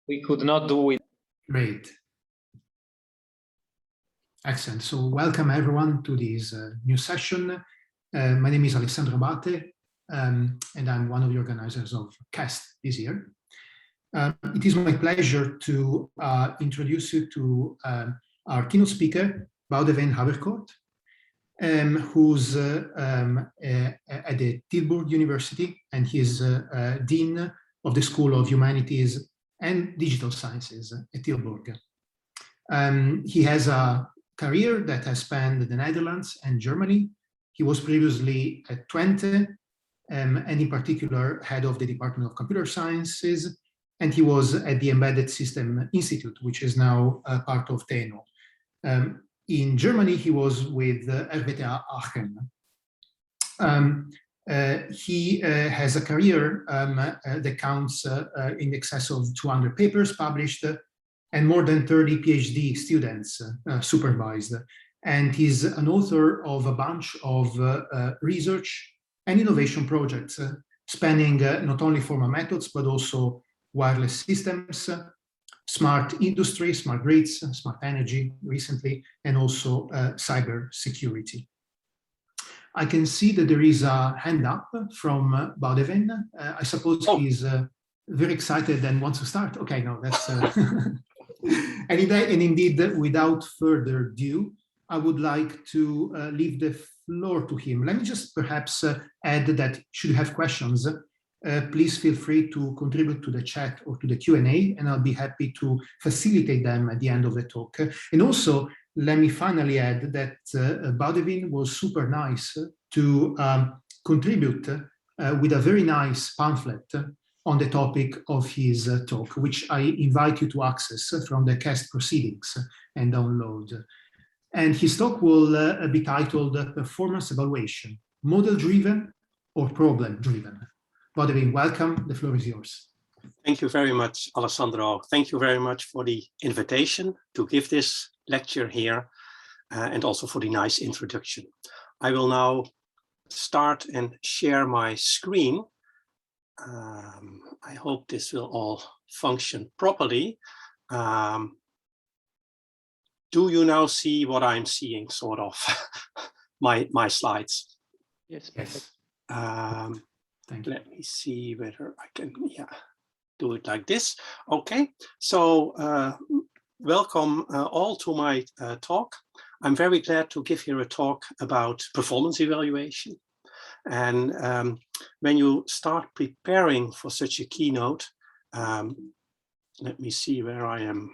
we could not do it. Great. Excellent. So welcome everyone to this new session. My name is Alessandro Abate, and I'm one of the organizers of CAST this year. It is my pleasure to introduce you to our keynote speaker, Boudewijn Haverkort, who's at the Tilburg University, and he's Dean of the School of Humanities and Digital Sciences at Tilburg. He has a career that has spanned the Netherlands and Germany. He was previously at Twente, and in particular, head of the Department of Computer Sciences, and he was at the Embedded System Institute, which is now part of TNO. In Germany, he was with RWTH Aachen. He has a career that counts in excess of 200 papers published and more than 30 PhD students supervised. And he's an author of a bunch of research and innovation projects spanning not only formal methods, but also wireless systems, smart industry, smart grids, smart energy recently, and also cyber security. I can see that there is a hand up from Boudewijn. I suppose he's very excited and wants to start. Okay, no, that's... and indeed, without further ado, I would like to leave the floor to him. Let me just perhaps add that should you have questions, please feel free to contribute to the chat or to the Q&A, and I'll be happy to facilitate them at the end of the talk. And also, let me finally add that Boudewijn was super nice to contribute with a very nice pamphlet on the topic of his talk, which I invite you to access from the CAST proceedings and download. And his talk will be titled Performance Evaluation, Model-Driven or Problem-Driven. Boudewijn, welcome. The floor is yours. Thank you very much, Alessandro. Thank you very much for the invitation to give this lecture here and also for the nice introduction. I will now start and share my screen. I hope this will all function properly. Do you now see what I'm seeing, sort of, my slides? Yes, perfect. Thank you. Let me see whether I can, do it like this. Okay, so welcome all to my talk. I'm very glad to give here a talk about performance evaluation. And when you start preparing for such a keynote, let me see where I am.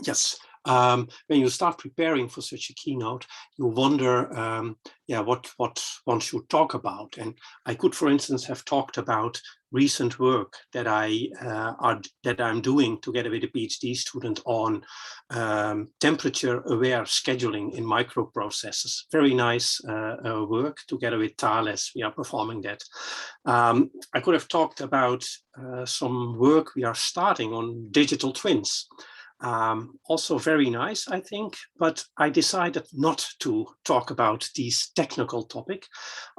Yes. When you start preparing for such a keynote, you wonder, what one should talk about. And I could, for instance, have talked about recent work that I'm doing together with a PhD student on temperature-aware scheduling in microprocessors. Very nice work together with Thales. We are performing that. I could have talked about some work we are starting on digital twins. Also very nice, I think, but I decided not to talk about these technical topics.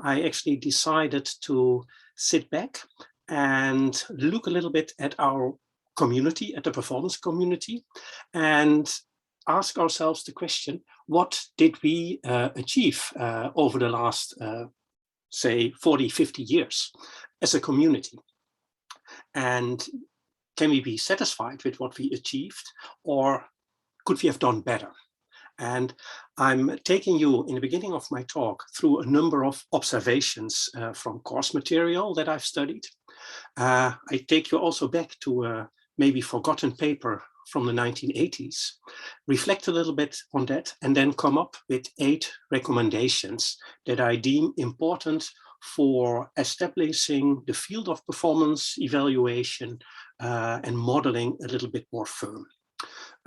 I actually decided to sit back and look a little bit at our community, at the performance community, and ask ourselves the question, what did we achieve over the last, say, 40, 50 years as a community? And can we be satisfied with what we achieved, or could we have done better? And I'm taking you in the beginning of my talk through a number of observations from course material that I've studied. I take you also back to a maybe forgotten paper from the 1980s, reflect a little bit on that, and then come up with 8 recommendations that I deem important for establishing the field of performance evaluation and modeling a little bit more firm.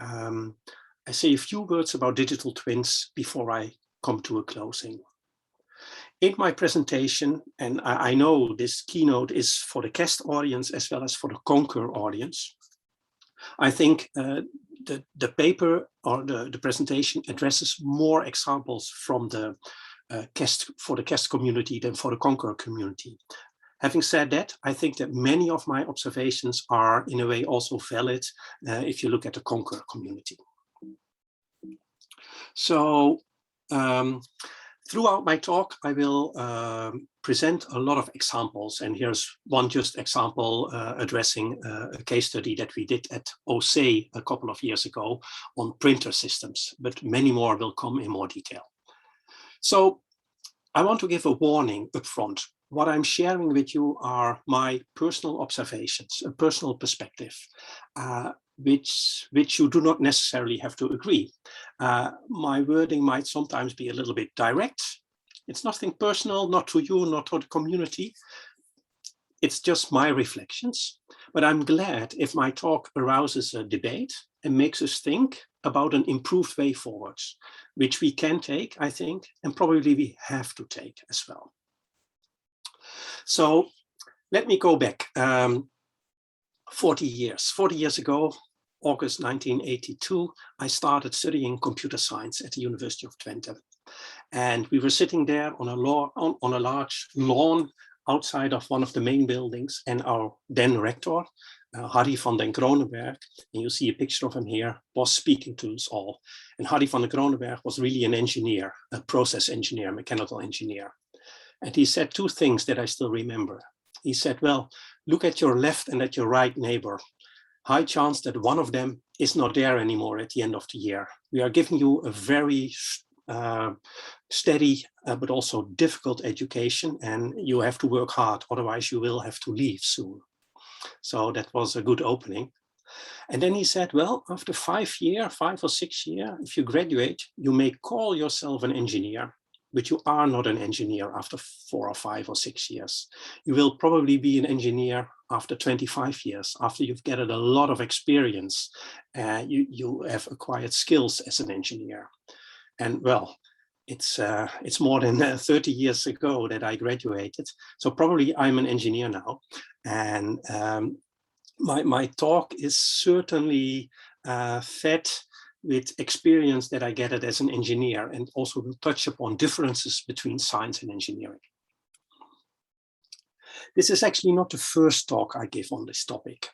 I say a few words about digital twins before I come to a closing. In my presentation, and I know this keynote is for the CAST audience as well as for the Concur audience, I think the paper or the presentation addresses more examples from the for the KEST community than for the Concur community. Having said that, I think that many of my observations are in a way also valid if you look at the Concur community. So throughout my talk, I will present a lot of examples, and here's one just example addressing a case study that we did at OSE a couple of years ago on printer systems, but many more will come in more detail. So I want to give a warning up front. What I'm sharing with you are my personal observations, a personal perspective, which you do not necessarily have to agree. My wording might sometimes be a little bit direct. It's nothing personal, not to you, not to the community. It's just my reflections. But I'm glad if my talk arouses a debate and makes us think about an improved way forward, which we can take, I think, and probably we have to take as well. So let me go back 40 years. 40 years ago, August 1982, I started studying computer science at the University of Twente. And we were sitting there on a large lawn outside of one of the main buildings, and our then rector, Harry van den Kronenberg, and you see a picture of him here, was speaking to us all. And Harry van den Kronenberg was really an engineer, a process engineer, mechanical engineer. And he said two things that I still remember. He said, well, look at your left and at your right neighbor. High chance that one of them is not there anymore at the end of the year. We are giving you a very steady, but also difficult education, and you have to work hard, otherwise you will have to leave soon. So that was a good opening. And then he said, well, after 5 or 6 years, if you graduate, you may call yourself an engineer, but you are not an engineer after 4 or 5 or 6 years. You will probably be an engineer after 25 years, after you've gathered a lot of experience, you have acquired skills as an engineer. And well, it's more than 30 years ago that I graduated. So probably I'm an engineer now. And my talk is certainly fed with experience that I gathered as an engineer, and also will touch upon differences between science and engineering. This is actually not the first talk I give on this topic.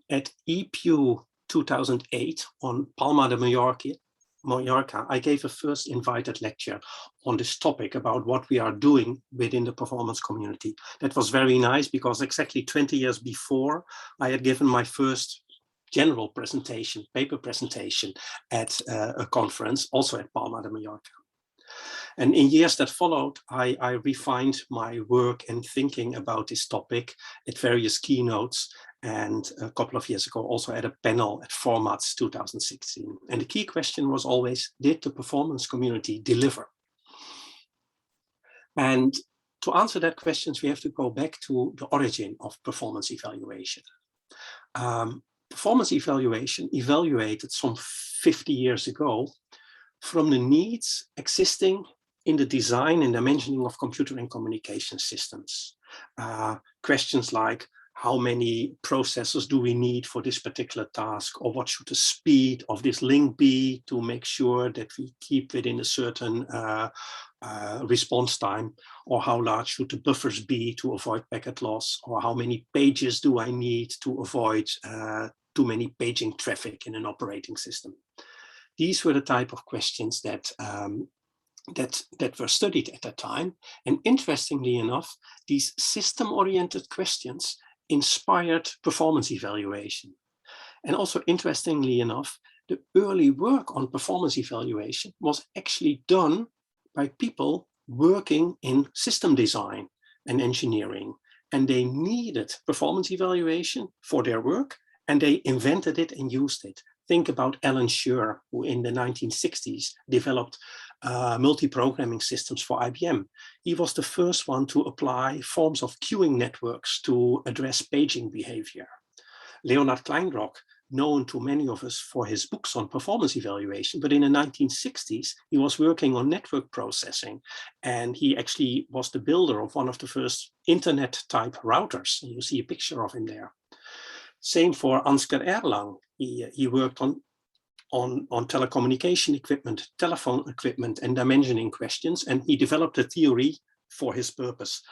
At EPU 2008 on Palma de Mallorca, I gave a first invited lecture on this topic about what we are doing within the performance community. That was very nice because exactly 20 years before, I had given my first general presentation, paper presentation at a conference, also at Palma de Mallorca. And in years that followed, I refined my work and thinking about this topic at various keynotes, and a couple of years ago also at a panel at Formats 2016. And the key question was always, did the performance community deliver? And to answer that question, we have to go back to the origin of performance evaluation. Performance evaluation evaluated some 50 years ago from the needs existing in the design and dimensioning of computer and communication systems. Questions like, how many processors do we need for this particular task, or what should the speed of this link be to make sure that we keep within a certain response time, or how large should the buffers be to avoid packet loss, or how many pages do I need to avoid too many paging traffic in an operating system. These were the type of questions that were studied at that time. And interestingly enough, these system-oriented questions inspired performance evaluation. And also interestingly enough, the early work on performance evaluation was actually done by people working in system design and engineering. And they needed performance evaluation for their work, and they invented it and used it. Think about Alan Scherr, who in the 1960s developed multi-programming systems for IBM. He was the first one to apply forms of queuing networks to address paging behavior. Leonard Kleinrock, known to many of us for his books on performance evaluation, but in the 1960s, he was working on network processing, and he actually was the builder of one of the first internet-type routers. And you see a picture of him there. Same for Ansgar Erlang. He worked on on telecommunication equipment, telephone equipment, and dimensioning questions, and he developed a theory for his purpose.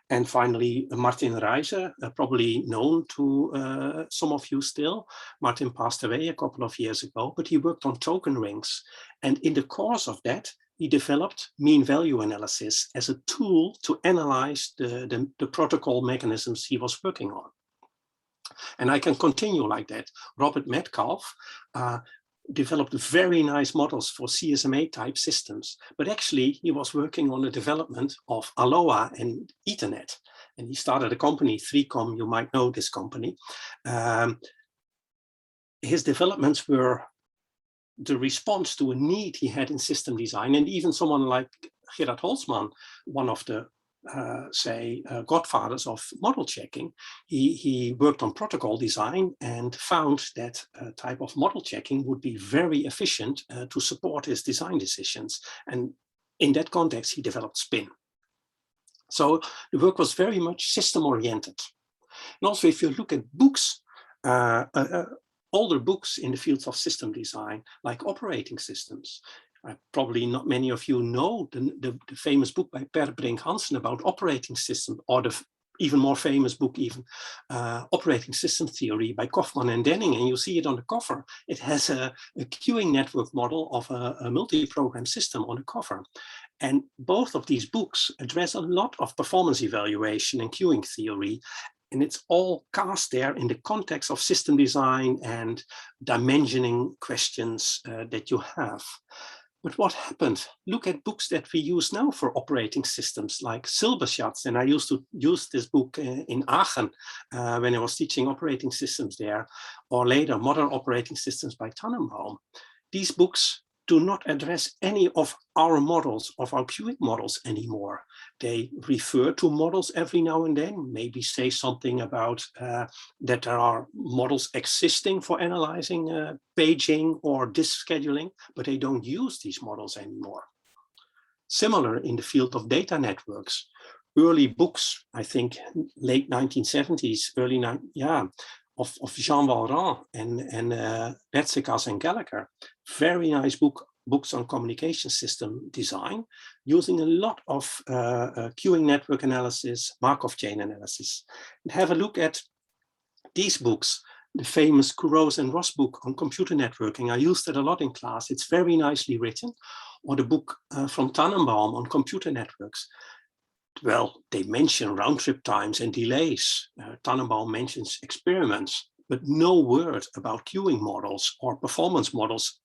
And finally, Martin Reiser, probably known to some of you still. Martin passed away a couple of years ago, but he worked on token rings. And in the course of that, he developed mean value analysis as a tool to analyze the protocol mechanisms he was working on. And I can continue like that. Robert Metcalfe developed very nice models for CSMA type systems, but actually he was working on the development of Aloha and Ethernet. And he started a company, 3Com, you might know this company. His developments were the response to a need he had in system design. And even someone like Gerard Holzman, one of the godfathers of model checking, he worked on protocol design and found that type of model checking would be very efficient to support his design decisions. And in that context, he developed SPIN. So the work was very much system oriented. And also, if you look at books, older books in the fields of system design, like operating systems, probably not many of you know the famous book by Per Brink Hansen about operating system, or the even more famous book, Operating System Theory by Kaufman and Denning, and you see it on the cover. It has a queuing network model of a multi-program system on the cover. And both of these books address a lot of performance evaluation and queuing theory, and it's all cast there in the context of system design and dimensioning questions that you have. But what happened? Look at books that we use now for operating systems, like Silberschatz. And I used to use this book in Aachen when I was teaching operating systems there, or later Modern Operating Systems by Tannenbaum. These books do not address any of our models, of our queuing models anymore. They refer to models every now and then, maybe say something about that there are models existing for analyzing paging or disk scheduling, but they don't use these models anymore. Similar in the field of data networks. Early books, I think late 1970s, of Jean Walran and Betzekas and Gallagher. Very nice books on communication system design, using a lot of queuing network analysis, Markov chain analysis. And have a look at these books, the famous Kurose and Ross book on computer networking. I used it a lot in class. It's very nicely written. Or the book from Tannenbaum on computer networks. Well, they mention round trip times and delays. Tannenbaum mentions experiments, but no word about queuing models or performance models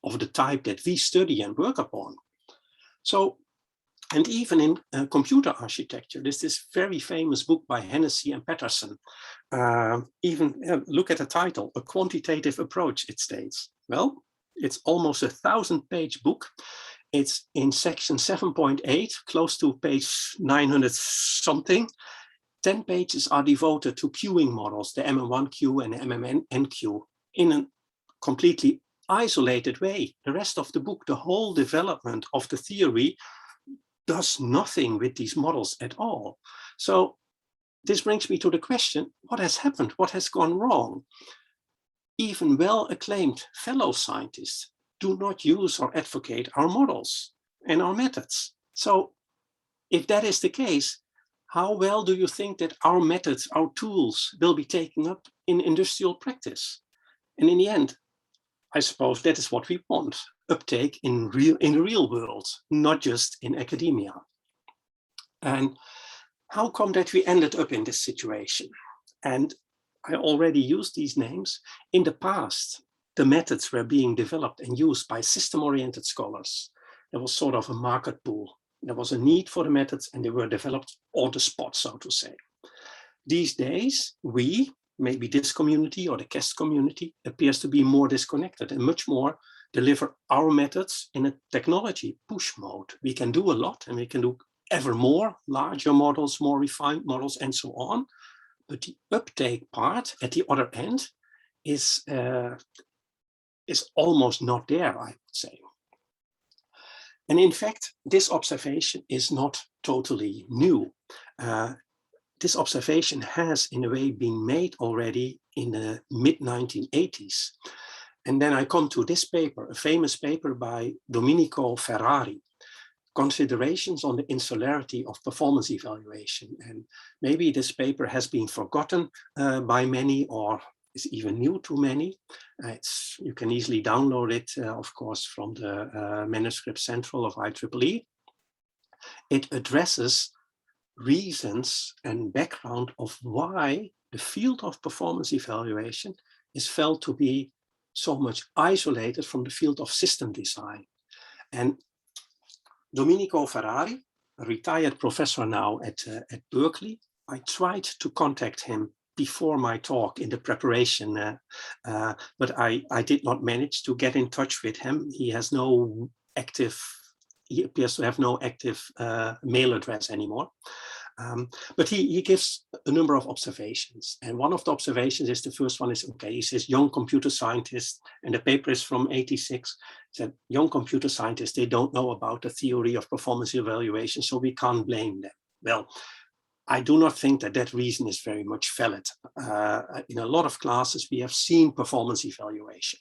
of the type that we study and work upon. So, and even in computer architecture, there's this very famous book by Hennessy and Patterson. Look at the title, A Quantitative Approach, it states. Well, it's almost 1,000-page book. It's in section 7.8, close to page 900 something. 10 pages are devoted to queuing models, the MM1Q and the MMNQ, in a completely isolated way. The rest of the book, the whole development of the theory, does nothing with these models at all. So this brings me to the question, what has happened? What has gone wrong? Even well-acclaimed fellow scientists do not use or advocate our models and our methods. So if that is the case, how well do you think that our methods, our tools will be taken up in industrial practice? And in the end, I suppose that is what we want, uptake in the real world, not just in academia. And how come that we ended up in this situation? And I already used these names. In the past, the methods were being developed and used by system-oriented scholars. There was sort of a market pool. There was a need for the methods and they were developed on the spot, so to say. These days, we, maybe this community or the CAST community, appears to be more disconnected and much more deliver our methods in a technology push mode. We can do a lot and we can do ever more, larger models, more refined models, and so on. But the uptake part at the other end is almost not there, I would say. And in fact, this observation is not totally new. This observation has, in a way, been made already in the mid-1980s. And then I come to this paper, a famous paper by Domenico Ferrari, Considerations on the Insularity of Performance Evaluation. And maybe this paper has been forgotten by many, or is even new to many. You can easily download it, of course, from the manuscript central of IEEE. It addresses reasons and background of why the field of performance evaluation is felt to be so much isolated from the field of system design. And Domenico Ferrari, a retired professor now at Berkeley, I tried to contact him before my talk in the preparation, but I did not manage to get in touch with him. He appears to have no active mail address anymore. But he gives a number of observations. And one of the observations is, the first one is, okay, he says young computer scientists, and the paper is from '86, said young computer scientists, they don't know about the theory of performance evaluation, so we can't blame them. Well, I do not think that that reason is very much valid. In a lot of classes, we have seen performance evaluation.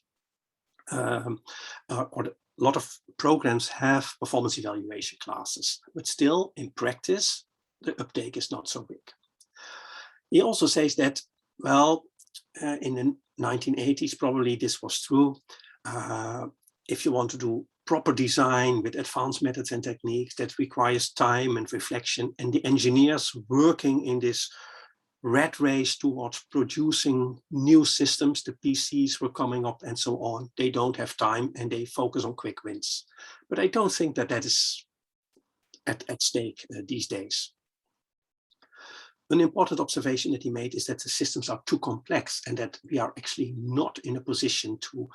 A lot of programs have performance evaluation classes, but still in practice, the uptake is not so big. He also says that, well, in the 1980s, probably this was true. If you want to do proper design with advanced methods and techniques, that requires time and reflection, and the engineers working in this rat race towards producing new systems, the PCs were coming up and so on, they don't have time and they focus on quick wins. But I don't think that that is at stake these days. An important observation that he made is that the systems are too complex and that we are actually not in a position to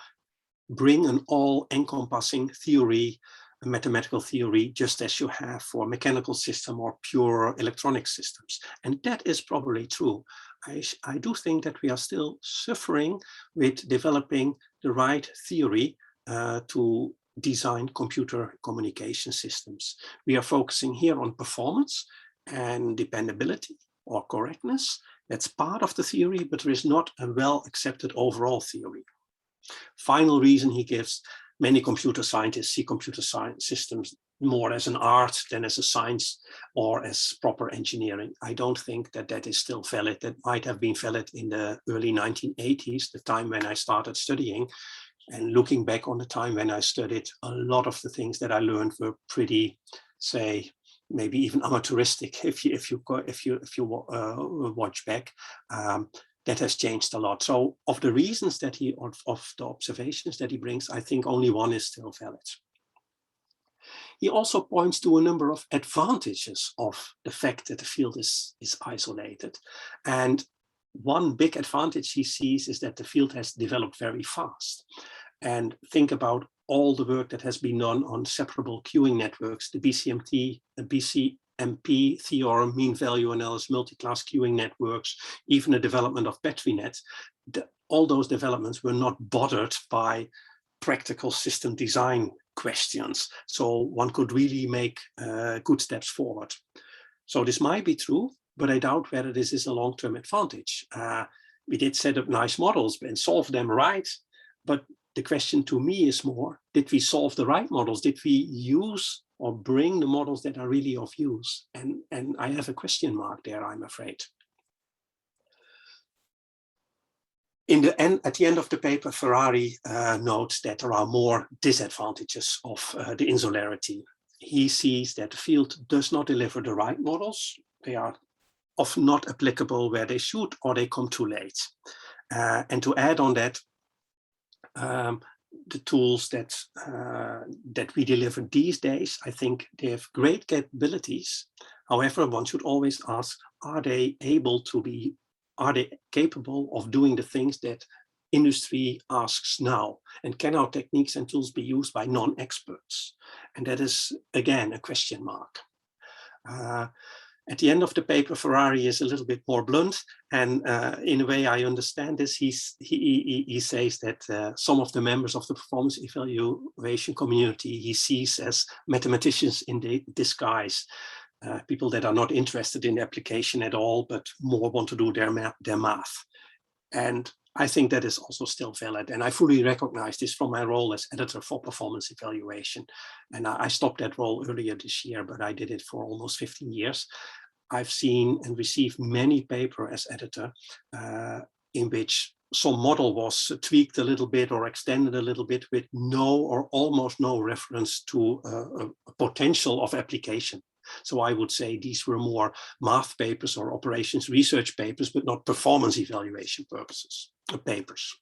bring an all-encompassing theory, a mathematical theory, just as you have for mechanical system or pure electronic systems. And that is probably true. I do think that we are still suffering with developing the right theory to design computer communication systems. We are focusing here on performance and dependability or correctness. That's part of the theory, but there is not a well-accepted overall theory. Final reason he gives, many computer scientists see computer science systems more as an art than as a science or as proper engineering. I don't think that that is still valid. That might have been valid in the early 1980s, the time when I started studying. And looking back on the time when I studied, a lot of the things that I learned were pretty, say, maybe even amateuristic. If you watch back, that has changed a lot. So of the reasons that of the observations that he brings, I think only one is still valid. He also points to a number of advantages of the fact that the field is isolated. And one big advantage he sees is that the field has developed very fast. And think about all the work that has been done on separable queuing networks, the BCMP theorem, mean value analysis, multi-class queuing networks, even the development of battery nets. All those developments were not bothered by practical system design questions. So one could really make good steps forward. So this might be true, but I doubt whether this is a long-term advantage. We did set up nice models and solve them right, but the question to me is more, did we solve the right models? Did we use or bring the models that are really of use? And I have a question mark there, I'm afraid. At the end of the paper, Ferrari notes that there are more disadvantages of the insularity. He sees that the field does not deliver the right models. They are often not applicable where they should, or they come too late. And to add on that, the tools that we deliver these days, I think they have great capabilities. However, one should always ask, are they capable of doing the things that industry asks now? And can our techniques and tools be used by non-experts? And that is, again, a question mark. At the end of the paper, Ferrari is a little bit more blunt, and in a way I understand this. He says that some of the members of the performance evaluation community he sees as mathematicians in disguise, people that are not interested in application at all, but more want to do their math. And I think that is also still valid. And I fully recognize this from my role as editor for performance evaluation. And I stopped that role earlier this year, but I did it for almost 15 years. I've seen and received many papers as editor in which some model was tweaked a little bit or extended a little bit with no or almost no reference to a potential of application. So I would say these were more math papers or operations research papers, but not performance evaluation papers.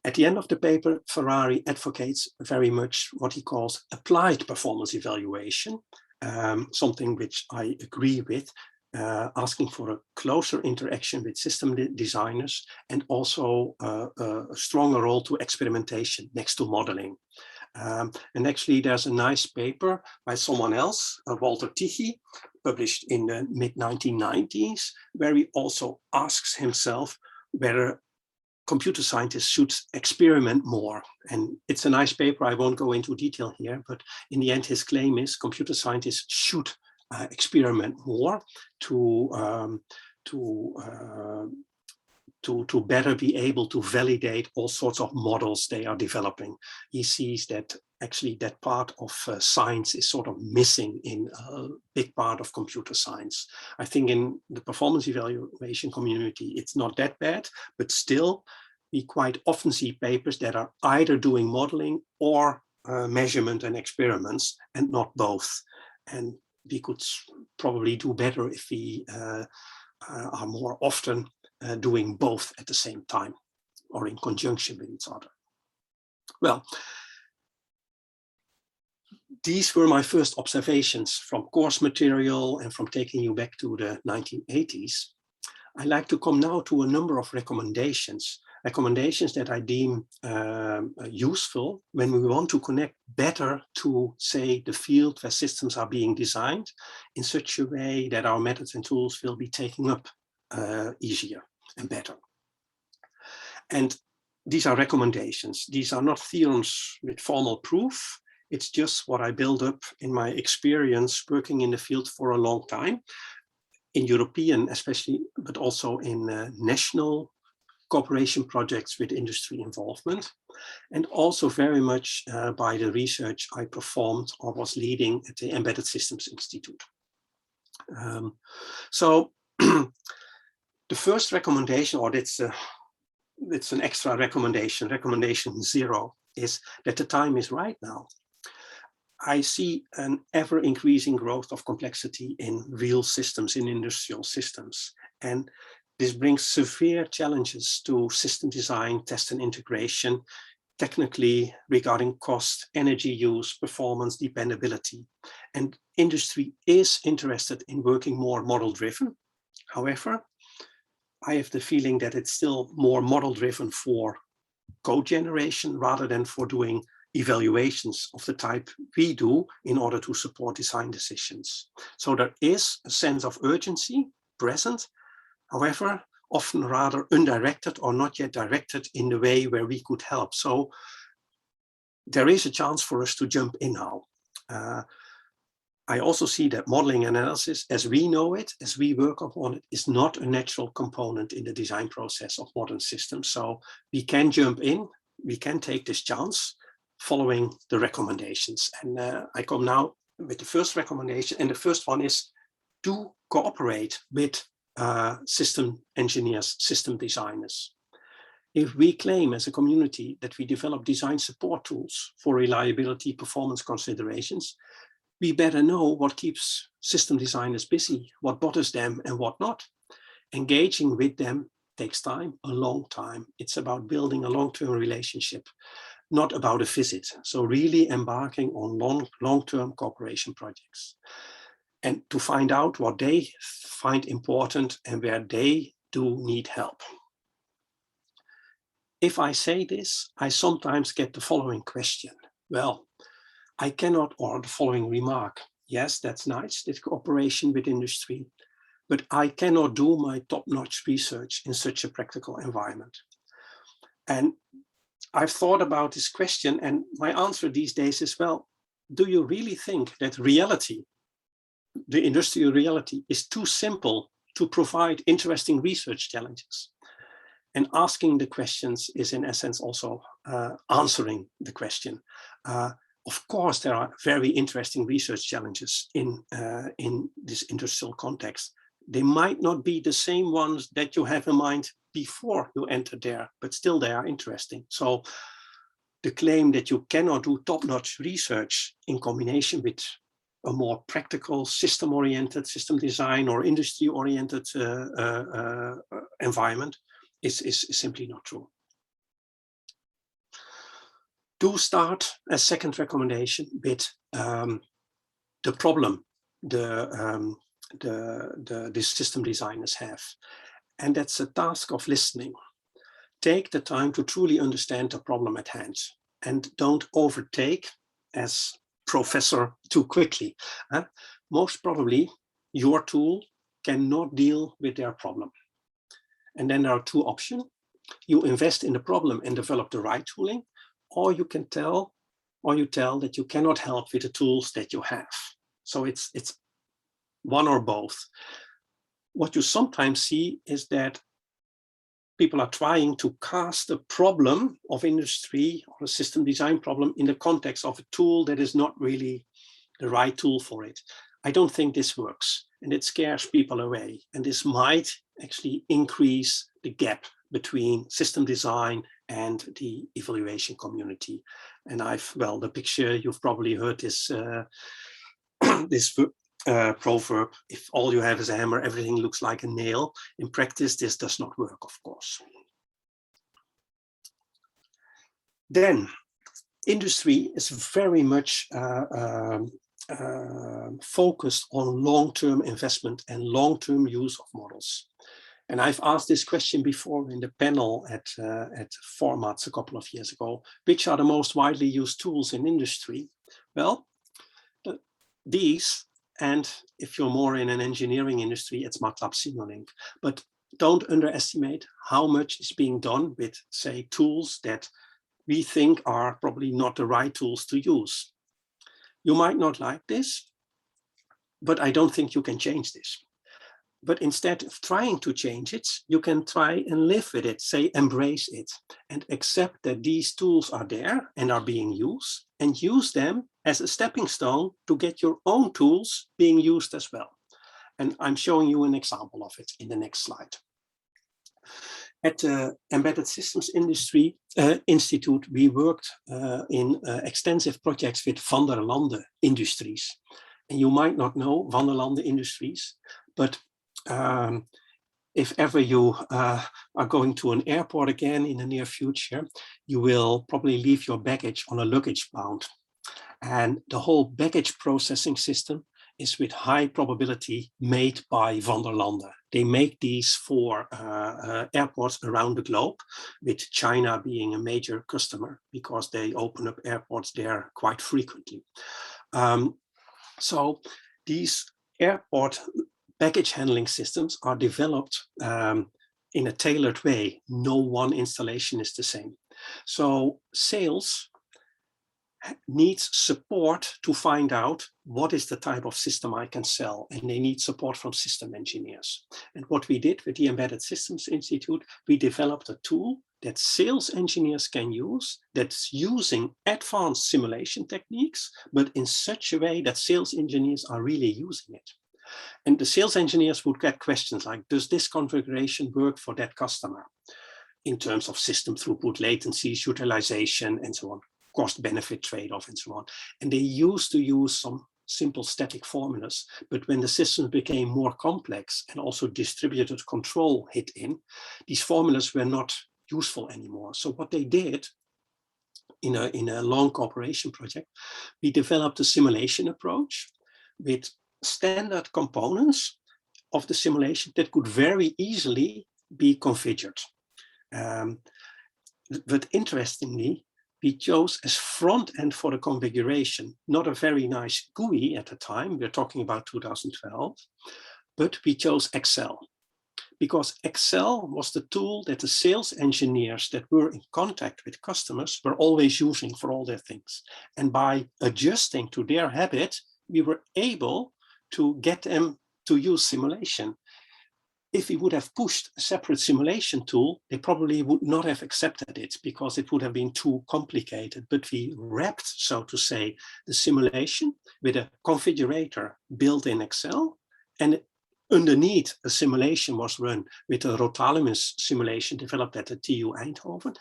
At the end of the paper, Ferrari advocates very much what he calls applied performance evaluation, something which I agree with, asking for a closer interaction with system designers and also a stronger role to experimentation next to modeling. And actually there's a nice paper by someone else, Walter Tichy, published in the mid-1990s, where he also asks himself whether computer scientists should experiment more. And it's a nice paper, I won't go into detail here, but in the end his claim is computer scientists should experiment more to better be able to validate all sorts of models they are developing. He sees that actually that part of science is sort of missing in a big part of computer science. I think in the performance evaluation community, it's not that bad, but still we quite often see papers that are either doing modeling or measurement and experiments and not both. And we could probably do better if we are more often doing both at the same time or in conjunction with each other. Well, these were my first observations from course material and from taking you back to the 1980s. I'd like to come now to a number of recommendations that I deem useful when we want to connect better to, say, the field where systems are being designed in such a way that our methods and tools will be taken up easier and better. And these are recommendations. These are not theorems with formal proof. It's just what I build up in my experience working in the field for a long time, in European especially, but also in national cooperation projects with industry involvement, and also very much by the research I performed or was leading at the Embedded Systems Institute. So the first recommendation, or it's an extra recommendation, recommendation 0, is that the time is right now. I see an ever increasing growth of complexity in real systems, in industrial systems. And this brings severe challenges to system design, test and integration, technically regarding cost, energy use, performance, dependability. And industry is interested in working more model-driven. However, I have the feeling that it's still more model-driven for code generation rather than for doing evaluations of the type we do in order to support design decisions. So there is a sense of urgency present, however, often rather undirected or not yet directed in the way where we could help. So there is a chance for us to jump in now. I also see that modeling analysis, as we know it, as we work upon it, is not a natural component in the design process of modern systems. So we can jump in, we can take this chance following the recommendations. And I come now with the first recommendation. And the first one is to cooperate with system engineers, system designers. If we claim as a community that we develop design support tools for reliability, performance considerations, we better know what keeps system designers busy, what bothers them and what not. Engaging with them takes time, a long time. It's about building a long-term relationship, not about a visit. So really embarking on long-term cooperation projects and to find out what they find important and where they do need help. If I say this, I sometimes get the following question. Well, I cannot, or the following remark. Yes, that's nice, this cooperation with industry, but I cannot do my top-notch research in such a practical environment. And I've thought about this question, and my answer these days is, well, do you really think that reality, the industrial reality, is too simple to provide interesting research challenges? And asking the questions is in essence also answering the question. Of course, there are very interesting research challenges in this industrial context. They might not be the same ones that you have in mind before you enter there, but still they are interesting. So the claim that you cannot do top-notch research in combination with a more practical, system-oriented, system design or industry-oriented environment is simply not true. Do start a second recommendation with the problem the system designers have. And that's a task of listening. Take the time to truly understand the problem at hand and don't overtake as professor too quickly. Most probably your tool cannot deal with their problem. And then there are two options. You invest in the problem and develop the right tooling, or you tell that you cannot help with the tools that you have. So it's one or both. What you sometimes see is that people are trying to cast a problem of industry or a system design problem in the context of a tool that is not really the right tool for it. I don't think this works, and it scares people away. And this might actually increase the gap between system design and the evaluation community. And the picture, you've probably heard this, this proverb, if all you have is a hammer, everything looks like a nail. In practice, this does not work, of course. Then, industry is very much focused on long-term investment and long-term use of models. And I've asked this question before in the panel at Formats a couple of years ago. Which are the most widely used tools in industry? Well, these, and if you're more in an engineering industry, it's MATLAB Simulink. But don't underestimate how much is being done with, say, tools that we think are probably not the right tools to use. You might not like this, but I don't think you can change this. But instead of trying to change it, you can try and live with it, say, embrace it, and accept that these tools are there and are being used, and use them as a stepping stone to get your own tools being used as well. And I'm showing you an example of it in the next slide. At the Embedded Systems Institute, we worked in extensive projects with Van der Lande Industries. And you might not know Van der Lande Industries, but if ever you are going to an airport again in the near future, you will probably leave your baggage on a luggage bound. And the whole baggage processing system is with high probability made by Van der Lande. They make these for airports around the globe, with China being a major customer because they open up airports there quite frequently. So these airport baggage handling systems are developed in a tailored way. No one installation is the same. So sales needs support to find out what is the type of system I can sell, and they need support from system engineers. And what we did with the Embedded Systems Institute, we developed a tool that sales engineers can use that's using advanced simulation techniques, but in such a way that sales engineers are really using it. And the sales engineers would get questions like, does this configuration work for that customer in terms of system throughput, latencies, utilization, and so on, cost-benefit trade-off, and so on. And they used to use some simple static formulas, but when the systems became more complex and also distributed control hit in, these formulas were not useful anymore. So what they did in a long cooperation project, we developed a simulation approach with standard components of the simulation that could very easily be configured. But interestingly, we chose as front end for the configuration, not a very nice GUI at the time, we're talking about 2012, but we chose Excel. Because Excel was the tool that the sales engineers that were in contact with customers were always using for all their things. And by adjusting to their habit, we were able to get them to use simulation. if we would have pushed a separate simulation tool, they probably would not have accepted it because it would have been too complicated. But we wrapped, so to say, the simulation with a configurator built in Excel, and underneath a simulation was run with a Rotalimus simulation developed at the TU Eindhoven.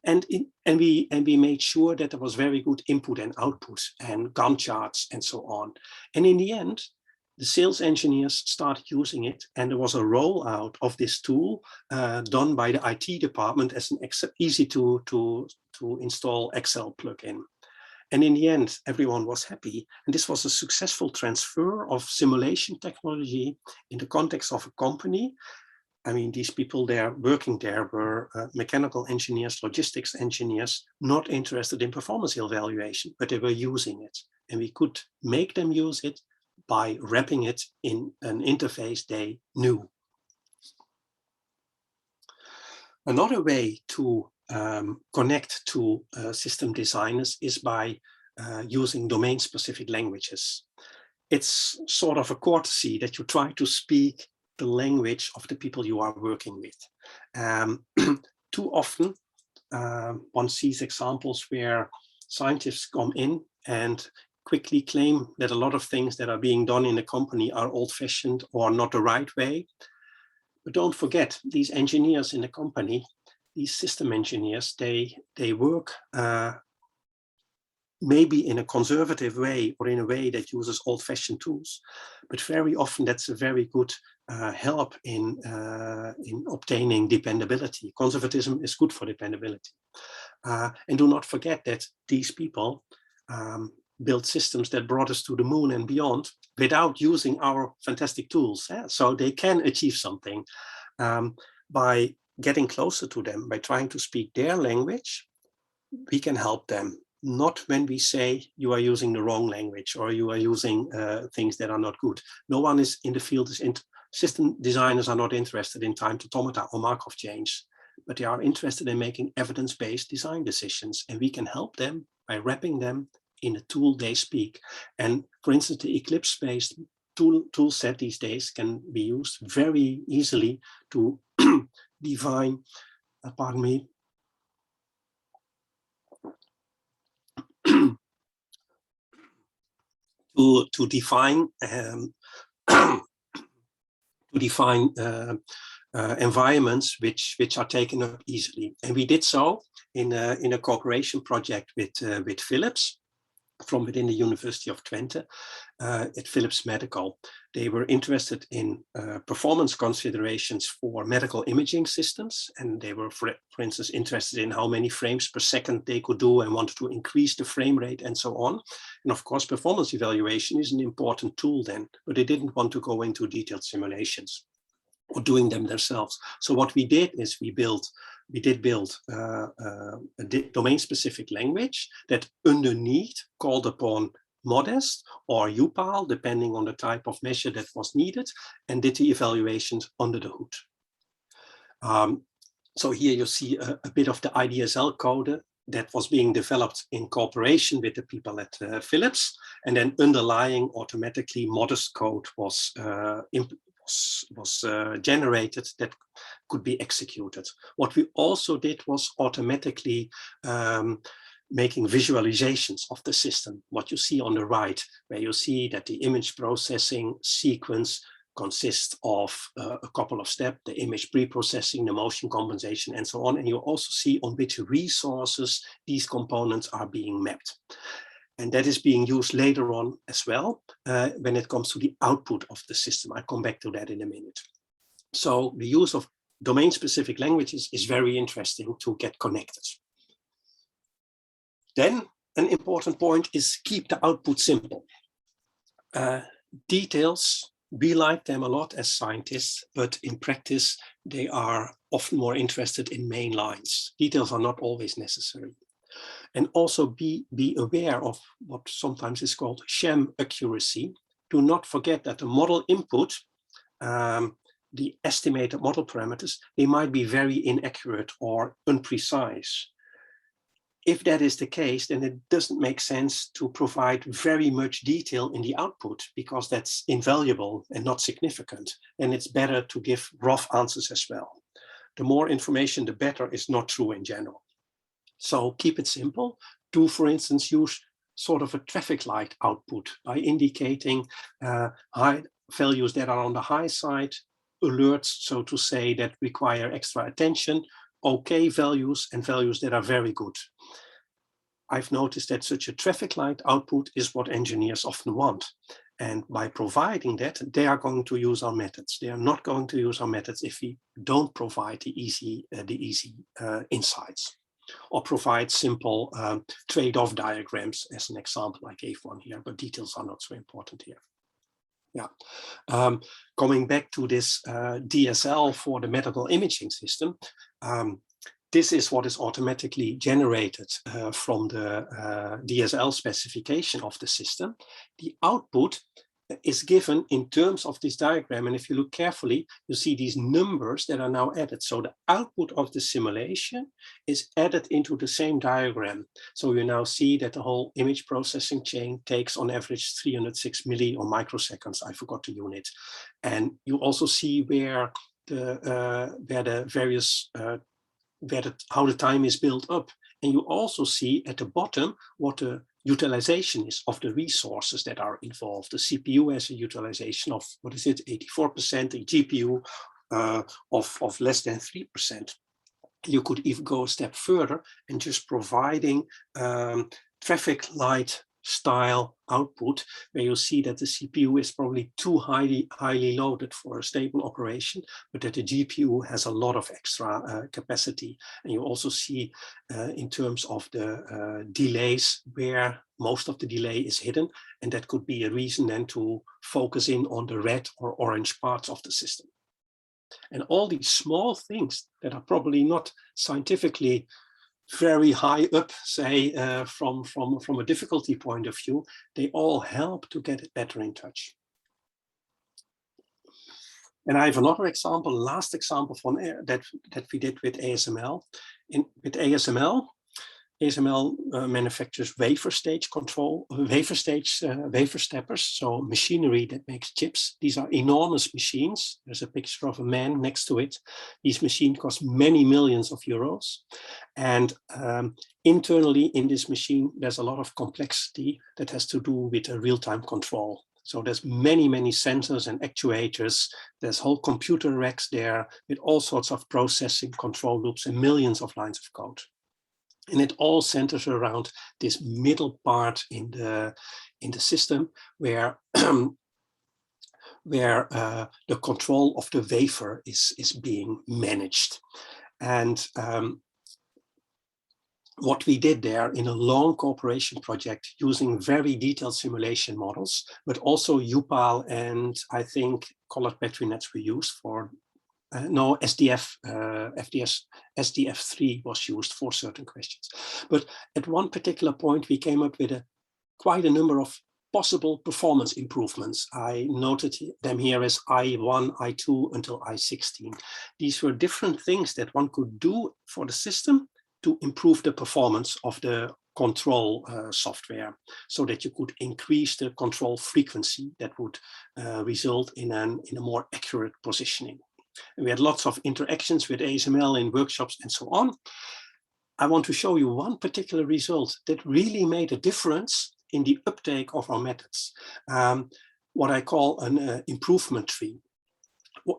And we made sure that there was very good input and output and Gantt charts and so on. And in the end, the sales engineers started using it, and there was a rollout of this tool done by the IT department as an easy to install Excel plugin. And in the end, everyone was happy. And this was a successful transfer of simulation technology in the context of a company. I mean, these people there working there were mechanical engineers, logistics engineers, not interested in performance evaluation, but they were using it. And we could make them use it by wrapping it in an interface they knew. Another way to connect to system designers is by using domain-specific languages. It's sort of a courtesy that you try to speak the language of the people you are working with. Too often, one sees examples where scientists come in and quickly claim that a lot of things that are being done in the company are old-fashioned or not the right way. But don't forget, these engineers in the company, these system engineers, they work maybe in a conservative way or in a way that uses old-fashioned tools, but very often that's a very good help in obtaining dependability. Conservatism is good for dependability. And do not forget that these people build systems that brought us to the moon and beyond without using our fantastic tools. So they can achieve something by getting closer to them, by trying to speak their language. We can help them, not when we say you are using the wrong language or you are using things that are not good. No one is in the field, system designers are not interested in timed automata or Markov chains, but they are interested in making evidence-based design decisions, and we can help them by wrapping them in a tool they speak. And for instance, the Eclipse-based tool set these days can be used very easily to define, pardon me, to define environments which are taken up easily. And we did so in a cooperation project with Philips from within the University of Twente at Philips Medical. They were interested in performance considerations for medical imaging systems, and they were, for instance, interested in how many frames per second they could do and wanted to increase the frame rate and so on. And of course, performance evaluation is an important tool then, but they didn't want to go into detailed simulations or doing them themselves. So what we did is we did build a domain-specific language that underneath called upon Modest or UPAL, depending on the type of measure that was needed, and did the evaluations under the hood. So here you see a bit of the IDSL code that was being developed in cooperation with the people at Philips, and then underlying automatically Modest code was generated that could be executed. What we also did was automatically making visualizations of the system. What you see on the right, where you see that the image processing sequence consists of a couple of steps, the image pre-processing, the motion compensation, and so on. And you also see on which resources these components are being mapped. And that is being used later on as well when it comes to the output of the system. I'll come back to that in a minute. So the use of domain-specific languages is very interesting to get connected. Then an important point is keep the output simple. Details, we like them a lot as scientists, but in practice, they are often more interested in main lines. Details are not always necessary. And also be aware of what sometimes is called sham accuracy. Do not forget that the model input, the estimated model parameters, they might be very inaccurate or imprecise. if that is the case, then it doesn't make sense to provide very much detail in the output, because that's invaluable and not significant. And it's better to give rough answers as well. The more information, the better is not true in general. So keep it simple. Do, for instance, use sort of a traffic light output by indicating high values that are on the high side, alerts, so to say, that require extra attention, okay values, and values that are very good. I've noticed that such a traffic light output is what engineers often want. And by providing that, they are going to use our methods. They are not going to use our methods if we don't provide the easy insights, or provide simple trade-off diagrams, as an example. I gave one here, but details are not so important here. Yeah, going back to this DSL for the medical imaging system, this is what is automatically generated from the DSL specification of the system. The output is given in terms of this diagram, and if you look carefully, you see these numbers that are now added. So the output of the simulation is added into the same diagram. So you now see that the whole image processing chain takes on average 306 milli or microseconds. I forgot the unit. And you also see where the various how the time is built up. And you also see at the bottom what the utilization is of the resources that are involved. The CPU has a utilization of, what is it, 84%, the GPU of less than 3%. You could even go a step further and just providing traffic light style output, where you see that the CPU is probably too highly loaded for a stable operation, but that the GPU has a lot of extra capacity. And you also see in terms of the delays where most of the delay is hidden, and that could be a reason then to focus in on the red or orange parts of the system. And all these small things that are probably not scientifically very high up, say, from a difficulty point of view, they all help to get it better in touch. And I have another example, last example from that we did with ASML. With ASML manufactures wafer steppers, so machinery that makes chips. These are enormous machines. There's a picture of a man next to it. These machines cost many millions of euros. And internally in this machine, there's a lot of complexity that has to do with a real-time control. So there's many sensors and actuators. There's whole computer racks there with all sorts of processing control loops and millions of lines of code. And it all centers around this middle part in the system where the control of the wafer is being managed. And what we did there in a long cooperation project using very detailed simulation models, but also UPAL and I think colored battery nets were used for no, SDF3 was used for certain questions. But at one particular point, we came up with quite a number of possible performance improvements. I noted them here as I1, I2 until I16. These were different things that one could do for the system to improve the performance of the control software, so that you could increase the control frequency that would result in a more accurate positioning. And we had lots of interactions with ASML in workshops and so on. I want to show you one particular result that really made a difference in the uptake of our methods, what I call an improvement tree.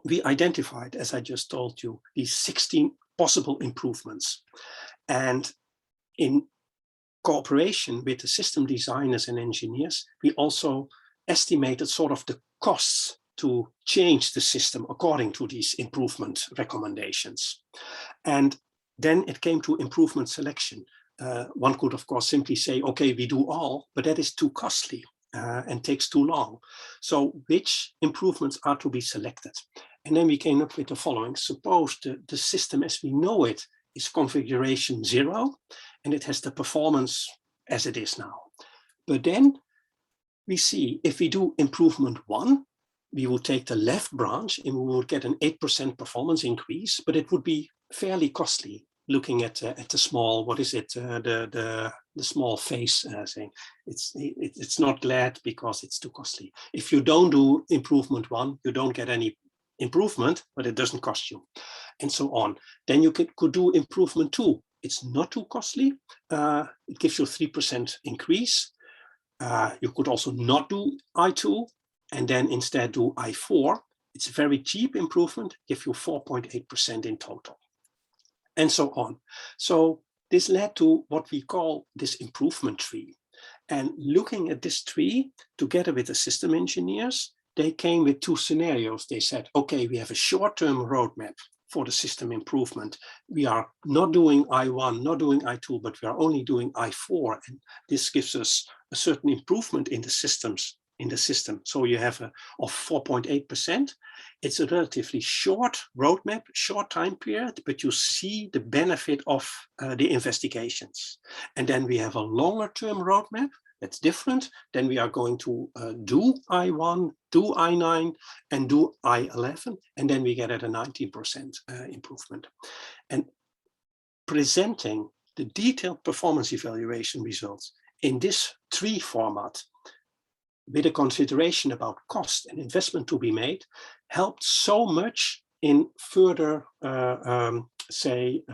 We identified, as I just told you, these 16 possible improvements. And in cooperation with the system designers and engineers, we also estimated sort of the costs to change the system according to these improvement recommendations. And then it came to improvement selection. One could, of course, simply say, okay, we do all, but that is too costly and takes too long. So which improvements are to be selected? And then we came up with the following. Suppose the system as we know it is configuration 0, and it has the performance as it is now. But then we see if we do improvement 1, we would take the left branch and we would get an 8% performance increase, but it would be fairly costly. looking at the small, what is it, the small face thing. It's not glad because it's too costly. If you don't do improvement 1, you don't get any improvement, but it doesn't cost you, and so on. Then you could do improvement 2. It's not too costly. It gives you 3% increase. You could also not do I2 and then instead do I4. It's a very cheap improvement, give you 4.8% in total, and so on. So this led to what we call this improvement tree. And looking at this tree together with the system engineers, they came with 2 scenarios. They said, okay, we have a short-term roadmap for the system improvement. We are not doing I1, not doing I2, but we are only doing I4. And this gives us a certain improvement in the systems, in the system. So you have of 4.8%. It's a relatively short roadmap, short time period, but you see the benefit of the investigations. And then we have a longer term roadmap that's different. Then we are going to do I1, do I9, and do I11, and then we get at a 19% improvement. And presenting the detailed performance evaluation results in this tree format with a consideration about cost and investment to be made helped so much in further,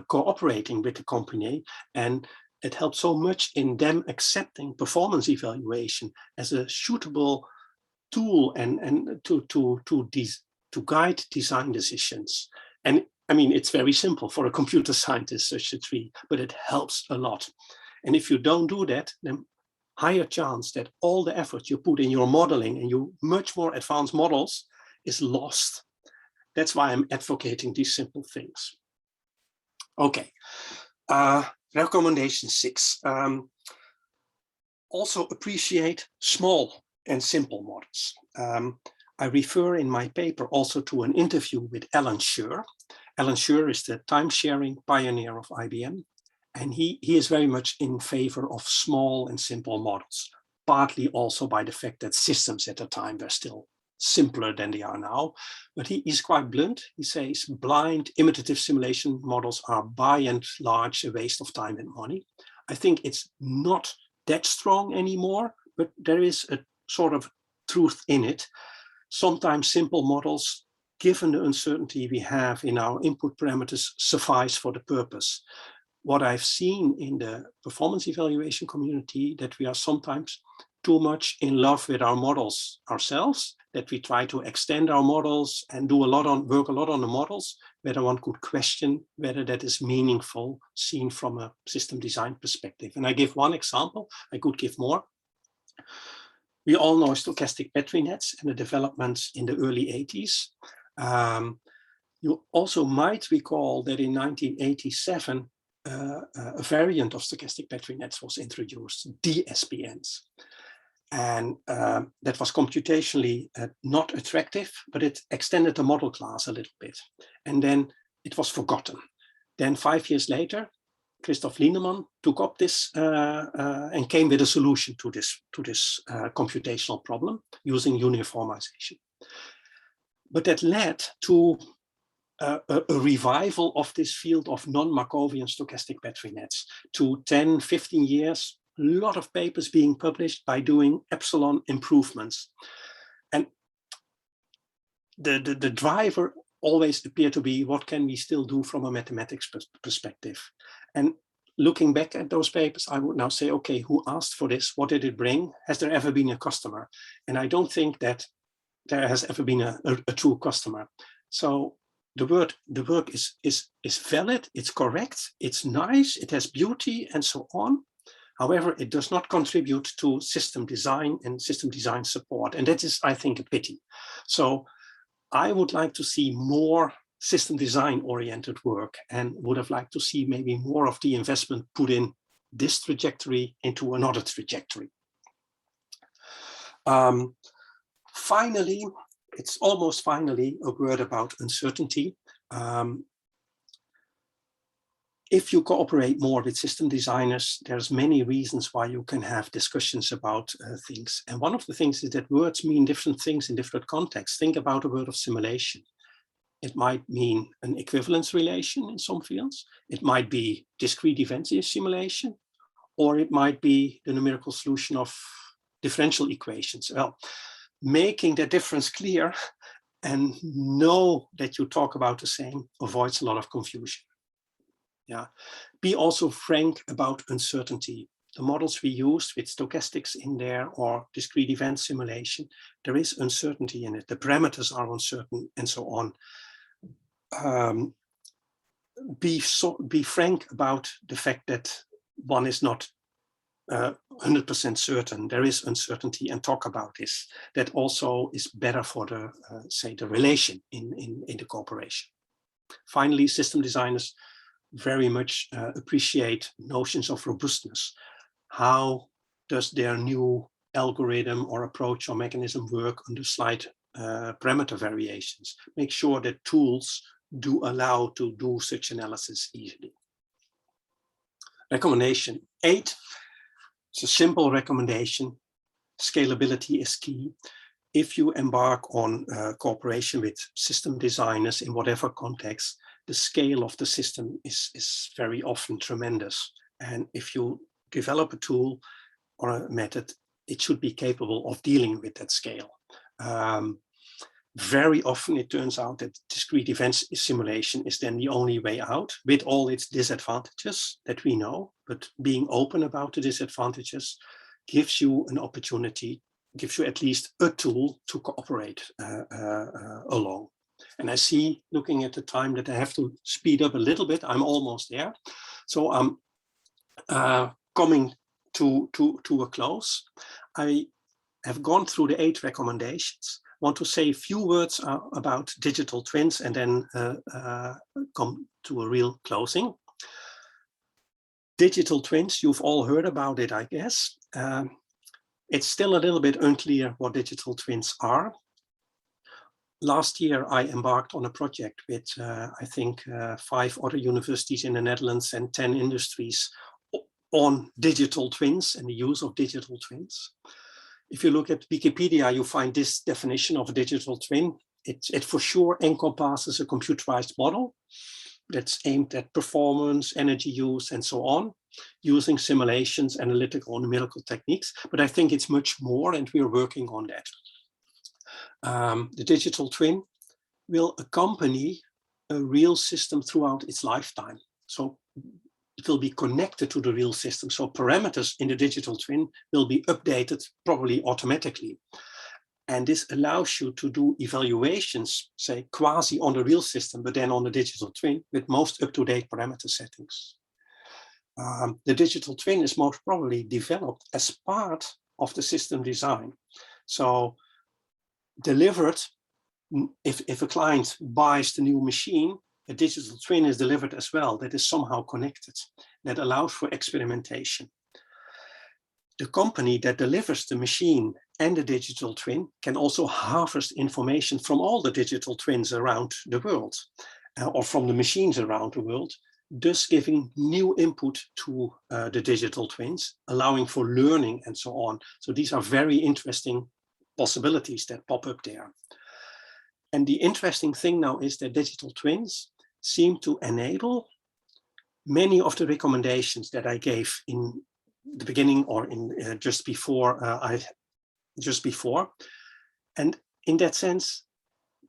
cooperating with the company, and it helped so much in them accepting performance evaluation as a suitable tool and to guide design decisions. And I mean, it's very simple for a computer scientist, such a tree, but it helps a lot. And if you don't do that, then higher chance that all the effort you put in your modeling and your much more advanced models is lost. That's why I'm advocating these simple things. Okay, recommendation 6. Also appreciate small and simple models. I refer in my paper also to an interview with Alan Scherr. Alan Scherr is the time-sharing pioneer of IBM. And he is very much in favor of small and simple models, partly also by the fact that systems at the time were still simpler than they are now. But he is quite blunt. He says blind imitative simulation models are by and large a waste of time and money. I think it's not that strong anymore, but there is a sort of truth in it. Sometimes simple models, given the uncertainty we have in our input parameters, suffice for the purpose. What I've seen in the performance evaluation community, that we are sometimes too much in love with our models ourselves, that we try to extend our models and work a lot on the models, whether one could question whether that is meaningful seen from a system design perspective. And I give one example, I could give more. We all know stochastic battery nets and the developments in the early 80s. You also might recall that in 1987, a variant of stochastic battery nets was introduced, DSBNs. And that was computationally not attractive, but it extended the model class a little bit. And then it was forgotten. Then 5 years later, Christoph Lienemann took up this and came with a solution to this computational problem using uniformization. But that led to a revival of this field of non-Markovian stochastic battery nets. To 10, 15 years, a lot of papers being published by doing epsilon improvements. And the driver always appeared to be, what can we still do from a mathematics perspective? And looking back at those papers, I would now say, okay, who asked for this? What did it bring? Has there ever been a customer? And I don't think that there has ever been a true customer. So the work is valid, it's correct, it's nice, it has beauty and so on. However, it does not contribute to system design and system design support. And that is, I think, a pity. So I would like to see more system design oriented work and would have liked to see maybe more of the investment put in this trajectory into another trajectory. Finally, it's almost finally a word about uncertainty. If you cooperate more with system designers, there's many reasons why you can have discussions about things. And one of the things is that words mean different things in different contexts. Think about the word of simulation. It might mean an equivalence relation in some fields. It might be discrete event simulation, or it might be the numerical solution of differential equations. Well, making the difference clear and know that you talk about the same avoids a lot of confusion. Yeah. Be also frank about uncertainty. The models we used with stochastics in there or discrete event simulation, there is uncertainty in it. The parameters are uncertain and so on. Be frank about the fact that one is not 100% certain. There is uncertainty, and talk about this. That also is better for the say the relation in the cooperation. Finally, system designers very much appreciate notions of robustness. How does their new algorithm or approach or mechanism work under slight parameter variations? Make sure that tools do allow to do such analysis easily. Recommendation 8. It's a simple recommendation. Scalability is key. If you embark on cooperation with system designers in whatever context, the scale of the system is very often tremendous. And if you develop a tool or a method, it should be capable of dealing with that scale. Very often it turns out that discrete event simulation is then the only way out, with all its disadvantages that we know, but being open about the disadvantages gives you an opportunity, gives you at least a tool to cooperate along. And I see, looking at the time, that I have to speed up a little bit. I'm almost there. So I'm coming to a close. I have gone through the 8 recommendations. Want to say a few words about digital twins and then come to a real closing. Digital twins, you've all heard about it, I guess. It's still a little bit unclear what digital twins are. Last year, I embarked on a project with, I think, 5 other universities in the Netherlands and 10 industries on digital twins and the use of digital twins. If you look at Wikipedia, you find this definition of a digital twin. It for sure encompasses a computerized model that's aimed at performance, energy use, and so on, using simulations, analytical, numerical techniques. But I think it's much more, and we're working on that. The digital twin will accompany a real system throughout its lifetime. So it will be connected to the real system. So parameters in the digital twin will be updated probably automatically. And this allows you to do evaluations, say, quasi on the real system, but then on the digital twin with most up-to-date parameter settings. The digital twin is most probably developed as part of the system design. So delivered, if a client buys the new machine, a digital twin is delivered as well that is somehow connected, that allows for experimentation. The company that delivers the machine and the digital twin can also harvest information from all the digital twins around the world, or from the machines around the world, thus giving new input to the digital twins, allowing for learning and so on. So these are very interesting possibilities that pop up there. And the interesting thing now is that digital twins seem to enable many of the recommendations that I gave in the beginning or in just before. And in that sense,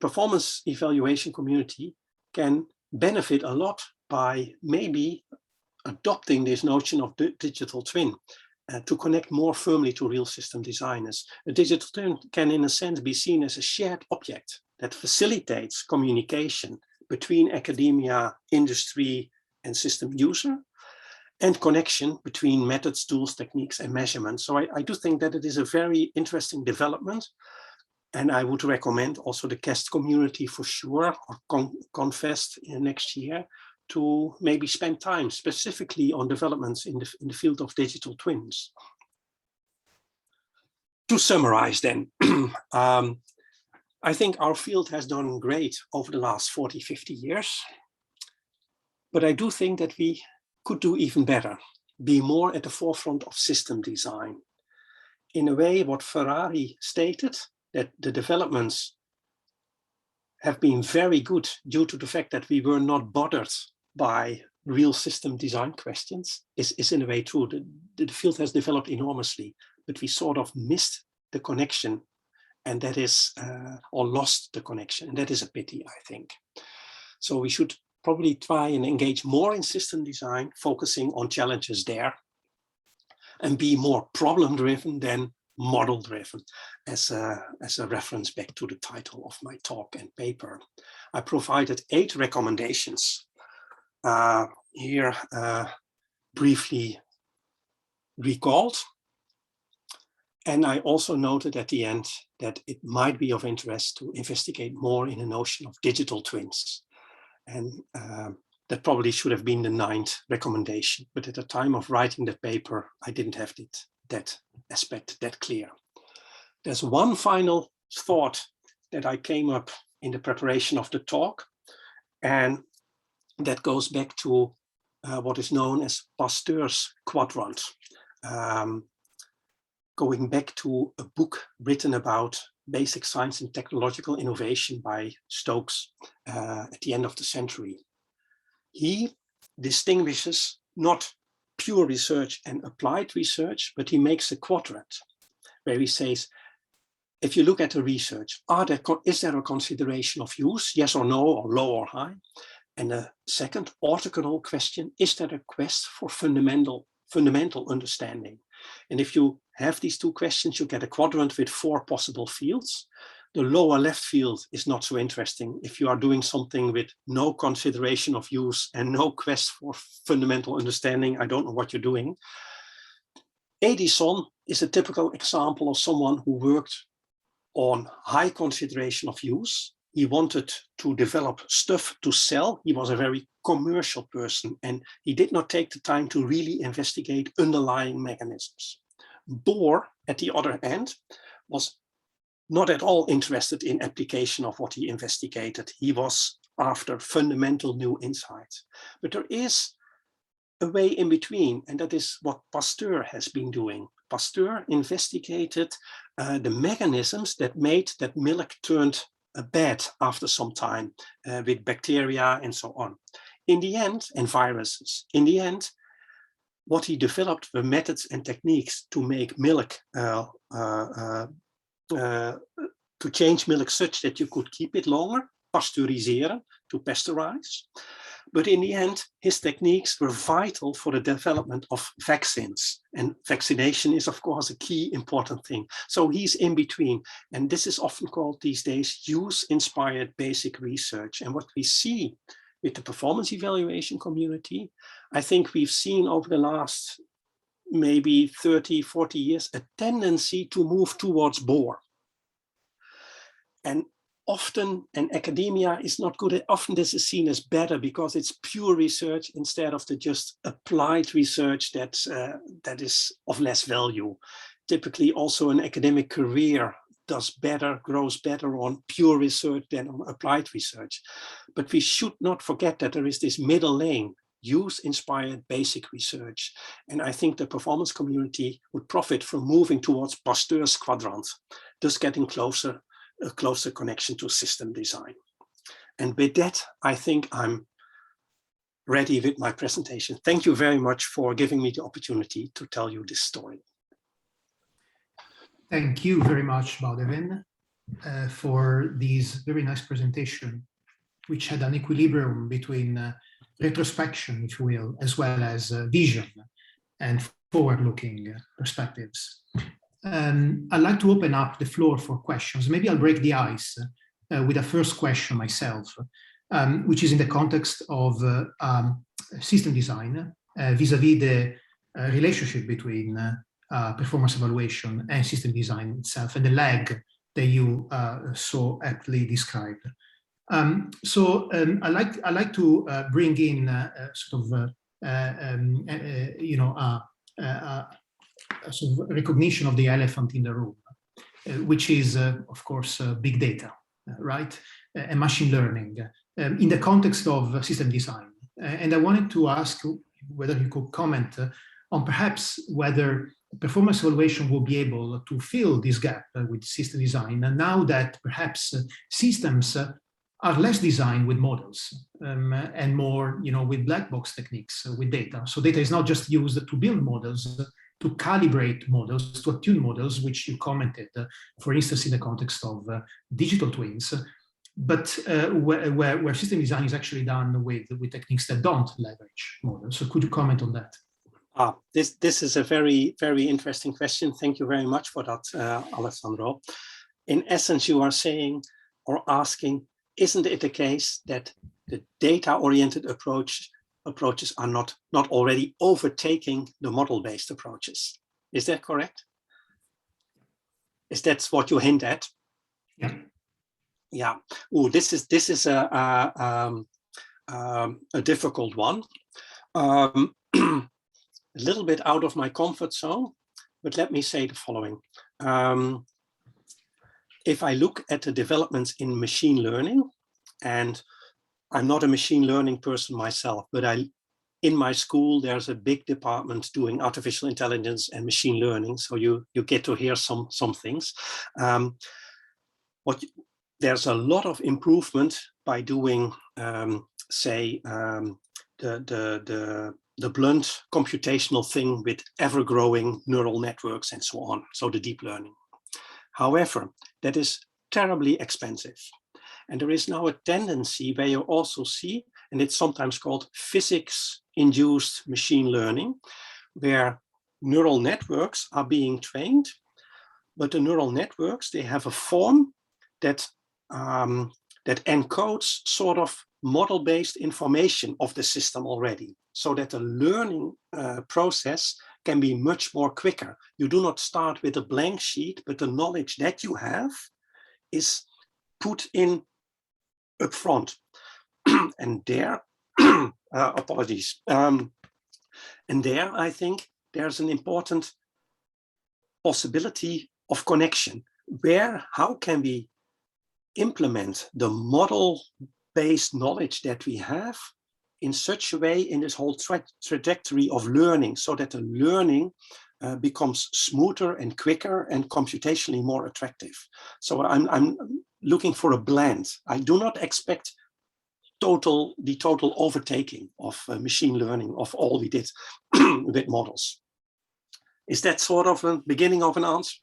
performance evaluation community can benefit a lot by maybe adopting this notion of the digital twin to connect more firmly to real system designers. A digital twin can, in a sense, be seen as a shared object that facilitates communication between academia, industry, and system user, and connection between methods, tools, techniques, and measurements. So I do think that it is a very interesting development. And I would recommend also the CAST community for sure, or CONFEST next year, to maybe spend time specifically on developments in the field of digital twins. To summarize then, I think our field has done great over the last 40, 50 years. But I do think that we could do even better, be more at the forefront of system design. In a way, what Ferrari stated, that the developments have been very good due to the fact that we were not bothered by real system design questions is in a way true. The field has developed enormously, but we sort of missed the connection, and that is, or lost the connection, and that is a pity, I think. So we should probably try and engage more in system design, focusing on challenges there, and be more problem-driven than model-driven, as a reference back to the title of my talk and paper. I provided 8 recommendations. Here briefly recalled. And I also noted at the end that it might be of interest to investigate more in the notion of digital twins. And that probably should have been the 9th recommendation. But at the time of writing the paper, I didn't have that aspect that clear. There's one final thought that I came up in the preparation of the talk, and that goes back to what is known as Pasteur's quadrant. Going back to a book written about basic science and technological innovation by Stokes at the end of the century. He distinguishes not pure research and applied research, but he makes a quadrant where he says, if you look at the research, is there a consideration of use, yes or no, or low or high? And the second orthogonal question, is there a quest for fundamental understanding? And if you have these 2 questions, you get a quadrant with 4 possible fields. The lower left field is not so interesting. If you are doing something with no consideration of use and no quest for fundamental understanding, I don't know what you're doing. Edison is a typical example of someone who worked on high consideration of use. He wanted to develop stuff to sell. He was a very commercial person, and he did not take the time to really investigate underlying mechanisms. Bohr, at the other hand, was not at all interested in application of what he investigated. He was after fundamental new insights. But there is a way in between, and that is what Pasteur has been doing. Pasteur investigated the mechanisms that made that milk turned bad after some time with bacteria and so on. In the end, and viruses, in the end, what he developed were methods and techniques to make milk, to change milk such that you could keep it longer, pasteuriseren, to pasteurize. But in the end, his techniques were vital for the development of vaccines. And vaccination is, of course, a key important thing. So he's in between. And this is often called these days use-inspired basic research. And what we see with the performance evaluation community, I think we've seen over the last maybe 30, 40 years, a tendency to move towards Bohr. And often, and academia is not good, often this is seen as better because it's pure research instead of the just applied research that is of less value. Typically also an academic career does better, grows better on pure research than on applied research. But we should not forget that there is this middle lane, use-inspired basic research. And I think the performance community would profit from moving towards Pasteur's quadrant, thus getting a closer connection to system design. And with that, I think I'm ready with my presentation. Thank you very much for giving me the opportunity to tell you this story. Thank you very much, Boudewijn, for this very nice presentation, which had an equilibrium between retrospection, if you will, as well as vision and forward-looking perspectives. I'd like to open up the floor for questions. Maybe I'll break the ice with a first question myself, which is in the context of system design vis-a-vis the relationship between performance evaluation and system design itself, and the lag that you so aptly described. So I like to bring in sort of sort of recognition of the elephant in the room, which is, of course, big data, right? And machine learning in the context of system design. And I wanted to ask whether you could comment on perhaps whether performance evaluation will be able to fill this gap with system design, and now that perhaps systems are less designed with models and more, with black box techniques with data. So data is not just used to build models, to calibrate models, to attune models, which you commented, for instance, in the context of digital twins, but where system design is actually done with techniques that don't leverage models. So could you comment on that? This is a very, very interesting question. Thank you very much for that, Alessandro. In essence, you are saying or asking, isn't it the case that the data-oriented approaches are not already overtaking the model-based approaches? Is that correct? Is that what you hint at? Yeah. Yeah. Oh, this is a difficult one. A little bit out of my comfort zone, but let me say the following. If I look at the developments in machine learning, and I'm not a machine learning person myself, but in my school, there's a big department doing artificial intelligence and machine learning. So you get to hear some things. There's a lot of improvement by doing, say, the blunt computational thing with ever-growing neural networks and so on, so the deep learning. However, that is terribly expensive. And there is now a tendency where you also see, and it's sometimes called physics-induced machine learning, where neural networks are being trained, but the neural networks, they have a form that encodes sort of model-based information of the system already, so that the learning process can be much more quicker. You do not start with a blank sheet, but the knowledge that you have is put in up front. And there, apologies. And there, I think there's an important possibility of connection. How can we implement the model-based knowledge that we have in such a way in this whole trajectory of learning, so that the learning becomes smoother and quicker and computationally more attractive. So I'm looking for a blend. I do not expect the total overtaking of machine learning of all we did with models. Is that sort of a beginning of an answer?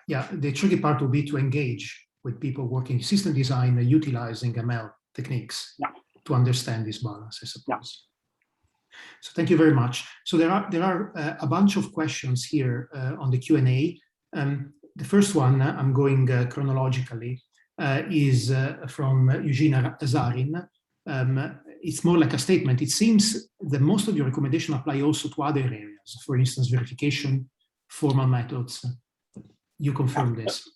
Yeah. The tricky part will be to engage with people working in system design utilizing ML techniques to understand this balance, I suppose. Yeah. So thank you very much. So there are a bunch of questions here on the Q&A. The first one, I'm going chronologically, is from Eugene Azarin. It's more like a statement. It seems that most of your recommendations apply also to other areas, for instance, verification, formal methods. You confirm this?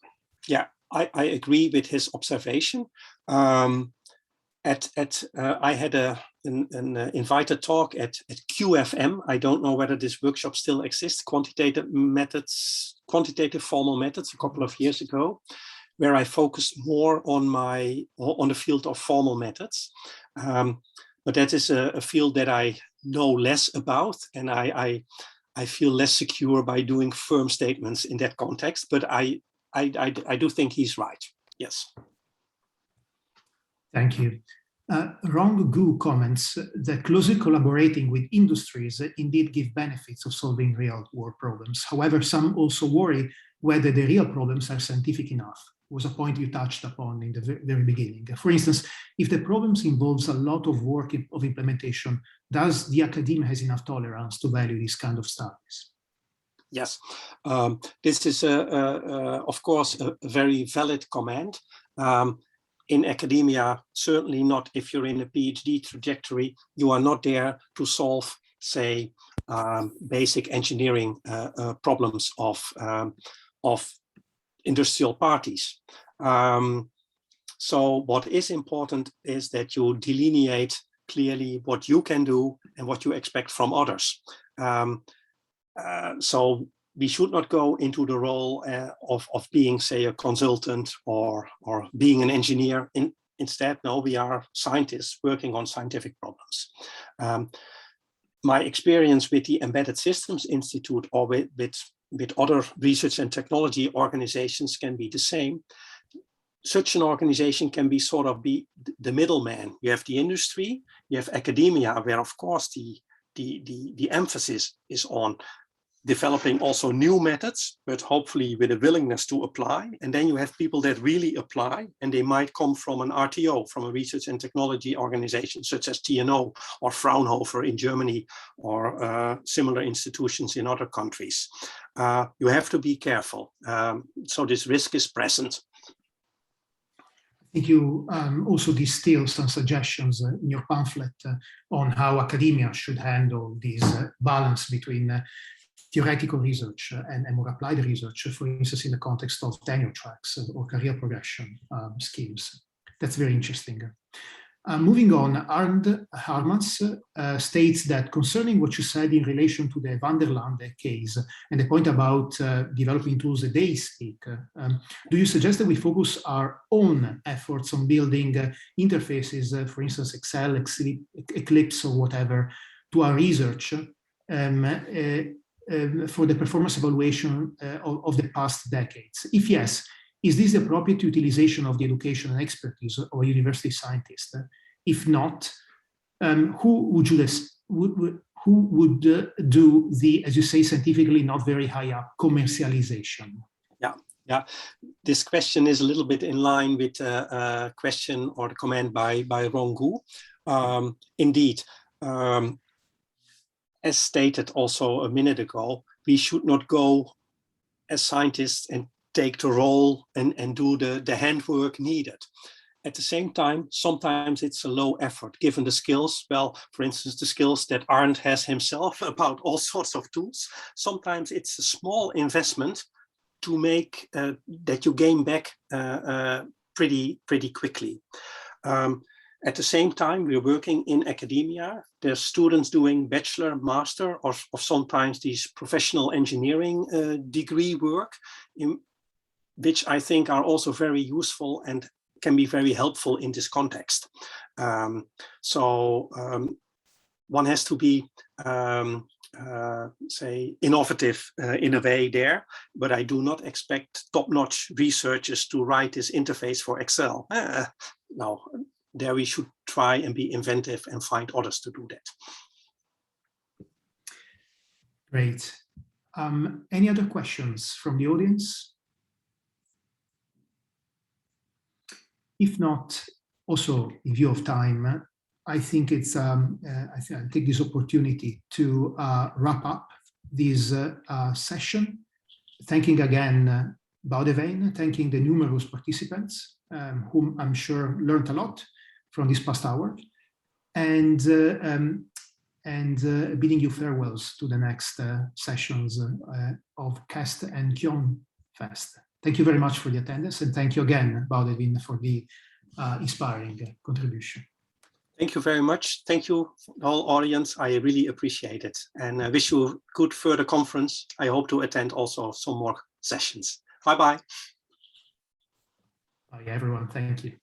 Yeah, I agree with his observation. I had an invited talk at QFM. I don't know whether this workshop still exists, quantitative formal methods, a couple of years ago, where I focused more on the field of formal methods. But that is a field that I know less about, and I feel less secure by doing firm statements in that context. But I do think he's right. Yes. Thank you. Rong Gu comments that closely collaborating with industries indeed give benefits of solving real world problems. However, some also worry whether the real problems are scientific enough. It was a point you touched upon in the very beginning. For instance, if the problems involves a lot of work of implementation, does the academia has enough tolerance to value these kind of studies? Yes, this is of course a very valid comment. In academia, certainly not if you're in a PhD trajectory, you are not there to solve, say, basic engineering problems of industrial parties. So what is important is that you delineate clearly what you can do and what you expect from others. So we should not go into the role of being, say, a consultant or being an engineer. Instead, no, we are scientists working on scientific problems. My experience with the Embedded Systems Institute or with other research and technology organizations can be the same. such an organization can be sort of be the middleman. You have the industry, you have academia, where of course the emphasis is on developing also new methods, but hopefully with a willingness to apply. And then you have people that really apply, and they might come from an RTO, from a research and technology organization, such as TNO or Fraunhofer in Germany, or similar institutions in other countries. You have to be careful. So this risk is present. I think you also distill some suggestions in your pamphlet on how academia should handle this balance between theoretical research and more applied research, for instance, in the context of tenure tracks or career progression schemes. That's very interesting. Moving on, Arnd Harmans states that concerning what you said in relation to the Van der Lande case and the point about developing tools that they speak, do you suggest that we focus our own efforts on building interfaces, for instance, Excel, Eclipse, or whatever, to our research for the performance evaluation of the past decades? If yes, is this the appropriate utilization of the education and expertise of a university scientist? If not, who would do the, as you say, scientifically not very high up commercialization? Yeah. This question is a little bit in line with a question or the comment by Rongu. Indeed. As stated also a minute ago, we should not go as scientists and take the role and do the handwork needed. At the same time, sometimes it's a low effort given the skills. Well, for instance, the skills that Arnd has himself about all sorts of tools. Sometimes it's a small investment to make that you gain back pretty quickly. At the same time, we're working in academia. There's students doing bachelor, master, or sometimes these professional engineering degree work, which I think are also very useful and can be very helpful in this context. One has to be, say, innovative in a way there, but I do not expect top-notch researchers to write this interface for Excel. No. There we should try and be inventive and find others to do that. Great. Any other questions from the audience? If not, also in view of time, I think it's, I take this opportunity to wrap up this session, thanking again Boudewijn, thanking the numerous participants, whom I'm sure learned a lot from this past hour, and bidding you farewells to the next sessions of KEST and Kion Fest. Thank you very much for the attendance, and thank you again, Boudewijn, for the inspiring contribution. Thank you very much. Thank you, whole audience. I really appreciate it, and I wish you a good further conference. I hope to attend also some more sessions. Bye-bye. Bye, everyone. Thank you.